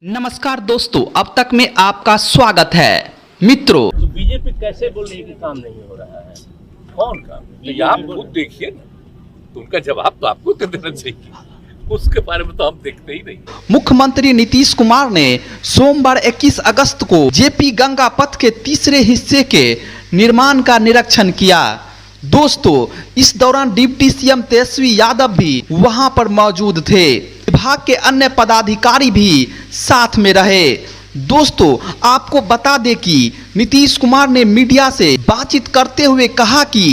नमस्कार दोस्तों, अब तक में आपका स्वागत है। मित्रों, तो बीजेपी कैसे बोल रही है कि काम नहीं हो रहा है? कौन काम? तो आप खुद देखिए ना, तो उनका जवाब तो आपको दे देना चाहिए। उसके बारे में तो हम देखते ही नहीं। मुख्यमंत्री नीतीश कुमार ने सोमवार 21 अगस्त को जेपी गंगा पथ के तीसरे हिस्से के निर्माण का निरीक्षण किया। दोस्तों, इस दौरान डिप्टी सीएम तेजस्वी यादव भी वहां पर मौजूद थे। विभाग के अन्य पदाधिकारी भी साथ में रहे। दोस्तों, आपको बता दें कि नीतीश कुमार ने मीडिया से बातचीत करते हुए कहा कि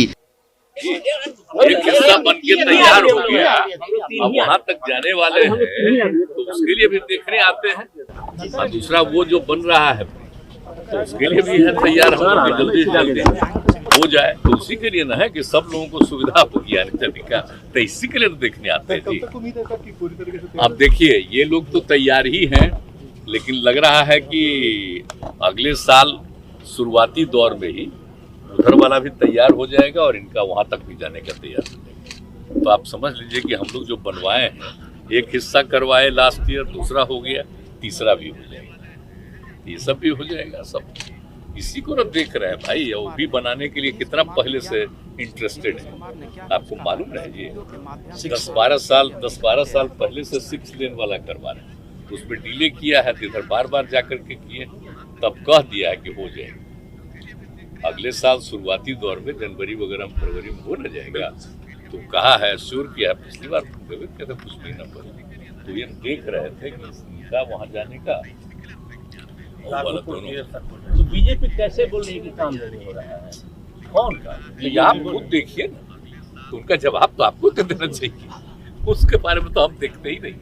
एक हिस्सा बन के तैयार हो गया, अब वहां तक जाने वाले हैं, तो उसके लिए भी देखने आते हैं। और दूसरा वो जो बन रहा है, तो उसके लिए भी है तैयार, हम जल्दी से जल्दी हो जाए। तो उसी के लिए ना है कि सब लोगों को सुविधा होगी आने जाने का, तो इसी के लिए तो देखने आते हैं जी। आप देखिए, ये लोग तो तैयार ही हैं, लेकिन लग रहा है कि अगले साल शुरुआती दौर में ही उधर वाला भी तैयार हो जाएगा और इनका वहां तक भी जाने का तैयार हो जाएगा। तो आप समझ लीजिए कि हम लोग जो बनवाए हैं, एक हिस्सा करवाए लास्ट ईयर, दूसरा हो गया, तीसरा भी हो जाएगा, ये सब भी हो जाएगा। सब इसी को ना देख रहे हैं भाई, वो भी बनाने के लिए कितना पहले से इंटरेस्टेड है, आपको मालूम है जी। 10-12 साल पहले से 6 लेन वाला करवा रहे हैं, तो उसमें डिले किया है, तो इधर बार बार जाकर के किए, तब कह दिया है कि हो जाएगा। अगले साल शुरुआती दौर में जनवरी वगैरह फरवरी में हो न जाएगा, तो कहा है, श्योर किया है। पिछली बार कहते कुछ महीना पहले, तो ये देख रहे थे कि इनका वहां जाने का। तो बीजेपी कैसे बोल रही है कि काम नहीं हो रहा है? कौन काम? तो आप खुद देखिए ना, तो उनका जवाब तो आपको दे देना चाहिए। उसके बारे में तो हम देखते ही नहीं।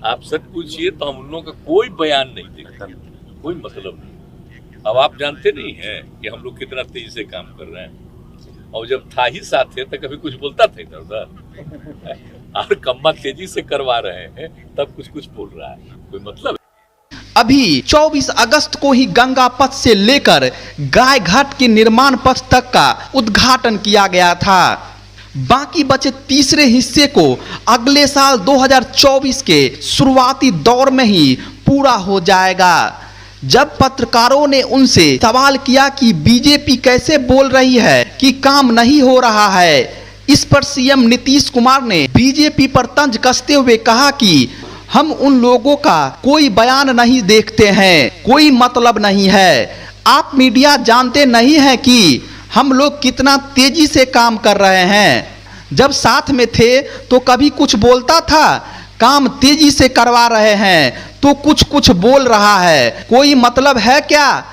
आप सच पूछिए तो हम उन लोगों का कोई बयान नहीं देखते, कोई मतलब नहीं। अब आप जानते नहीं हैं कि हम लोग कितना तेजी से काम कर रहे हैं, और जब था ही साथ थे तो कभी कुछ बोलता था इधर उधर, और कम्मा तेजी से करवा रहे हैं, तब कुछ बोल रहा है, कोई मतलब। अभी 24 अगस्त को ही गंगा पथ से लेकर गाय घाट के निर्माण पथ तक का उद्घाटन किया गया था। बाकी बचे तीसरे हिस्से को अगले साल 2024 के शुरुआती दौर में ही पूरा हो जाएगा। जब पत्रकारों ने उनसे सवाल किया कि बीजेपी कैसे बोल रही है कि काम नहीं हो रहा है, इस पर सीएम नीतीश कुमार ने बीजेपी पर तंज कसते हुए कहा कि हम उन लोगों का कोई बयान नहीं देखते हैं, कोई मतलब नहीं है। आप मीडिया जानते नहीं हैं कि हम लोग कितना तेजी से काम कर रहे हैं। जब साथ में थे तो कभी कुछ बोलता था, काम तेजी से करवा रहे हैं तो कुछ बोल रहा है, कोई मतलब है क्या?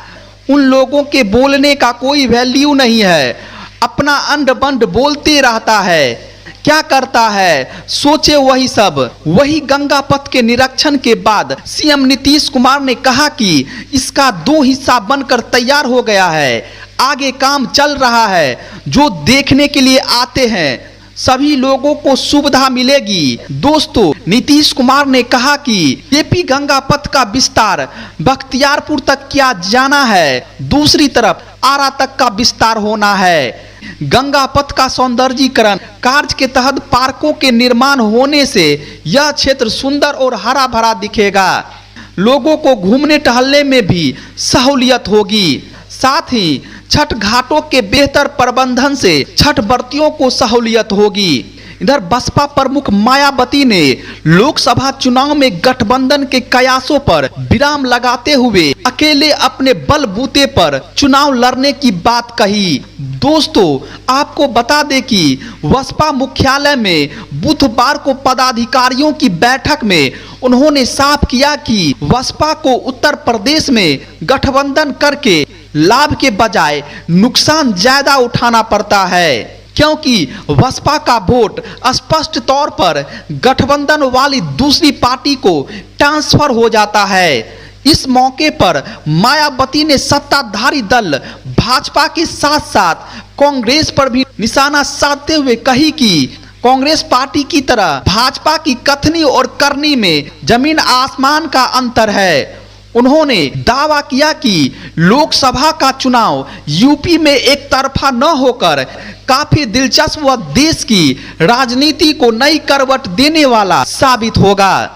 उन लोगों के बोलने का कोई वैल्यू नहीं है, अपना अंड बंड बोलते रहता है। क्या करता है सोचे वही सब। वही गंगा पथ के निरीक्षण के बाद सीएम नीतीश कुमार ने कहा कि इसका 2 हिस्सा बनकर तैयार हो गया है, आगे काम चल रहा है। जो देखने के लिए आते हैं सभी लोगों को सुविधा मिलेगी। दोस्तों, नीतीश कुमार ने कहा कि जेपी गंगा पथ का विस्तार बख्तियारपुर तक किया जाना है, दूसरी तरफ आरा तक का विस्तार होना है। गंगा पथ का सौंदर्यीकरण कार्य के तहत पार्कों के निर्माण होने से यह क्षेत्र सुंदर और हरा भरा दिखेगा। लोगों को घूमने टहलने में भी सहूलियत होगी। साथ ही छठ घाटों के बेहतर प्रबंधन से छठ व्रतियों को सहूलियत होगी। इधर बसपा प्रमुख मायावती ने लोकसभा चुनाव में गठबंधन के कयासों पर विराम लगाते हुए अकेले अपने बलबूते पर चुनाव लड़ने की बात कही। दोस्तों, आपको बता दें कि बसपा मुख्यालय में बुधवार को पदाधिकारियों की बैठक में उन्होंने साफ किया कि बसपा को उत्तर प्रदेश में गठबंधन करके लाभ के बजाय नुकसान ज्यादा उठाना पड़ता है, क्योंकि बसपा का वोट स्पष्ट तौर पर गठबंधन वाली दूसरी पार्टी को ट्रांसफर हो जाता है। इस मौके पर मायावती ने सत्ताधारी दल भाजपा के साथ साथ कांग्रेस पर भी निशाना साधते हुए कही कि कांग्रेस पार्टी की तरह भाजपा की कथनी और करनी में जमीन आसमान का अंतर है। उन्होंने दावा किया कि लोकसभा का चुनाव यूपी में एक तरफा न होकर काफी दिलचस्प व देश की राजनीति को नई करवट देने वाला साबित होगा।